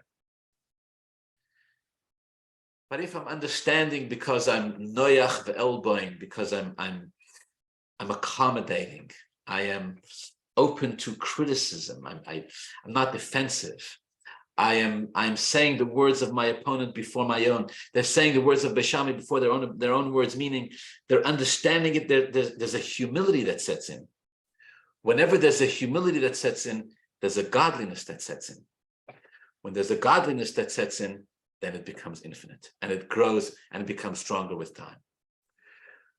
A: But if I'm understanding because I'm noyach ve'elboing, because I'm accommodating, I am open to criticism, I'm not defensive. I'm saying the words of my opponent before my own. They're saying the words of Beis Shammai before their own words, meaning they're understanding it. There's a humility that sets in. Whenever there's a humility that sets in, there's a godliness that sets in. When there's a godliness that sets in, then it becomes infinite and it grows and it becomes stronger with time.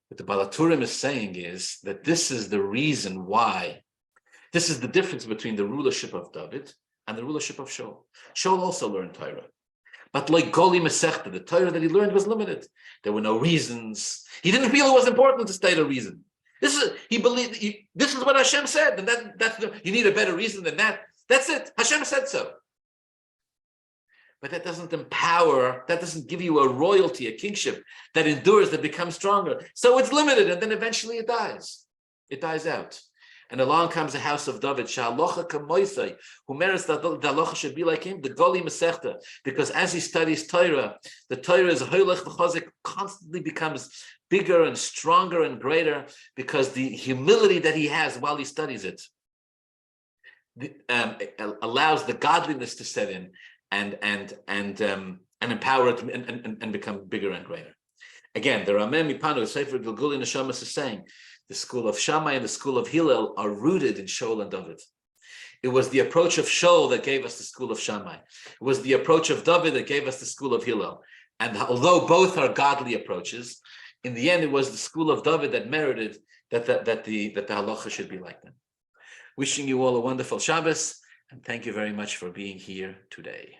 A: What the Baal Haturim is saying is that this is the reason why, this is the difference between the rulership of David and the rulership of Shaul. Shaul also learned Torah. But like Goli Masechta, the Torah that he learned was limited. There were no reasons. He didn't feel it was important to state a reason. He believed, this is what Hashem said, and you need a better reason than that. That's it. Hashem said so. But that doesn't empower, that doesn't give you a royalty, a kingship that endures, that becomes stronger. So it's limited, and then eventually it dies. It dies out. And along comes the house of David, Sha'alocha kamoisai, who merits that the halacha should be like him, the Goli Masechta, because as he studies Torah, the Torah is Holech v'Possuk, constantly becomes bigger and stronger and greater, because the humility that he has while he studies it allows the godliness to set in and empower it and become bigger and greater. Again, the Rameh Mipanu, Sefer Gilguli Neshamas is saying, the school of Shammai and the school of Hillel are rooted in Shaul and David. It was the approach of Shaul that gave us the school of Shammai. It was the approach of David that gave us the school of Hillel. And although both are godly approaches, in the end, it was the school of David that merited that the halacha should be like them. Wishing you all a wonderful Shabbos, and thank you very much for being here today.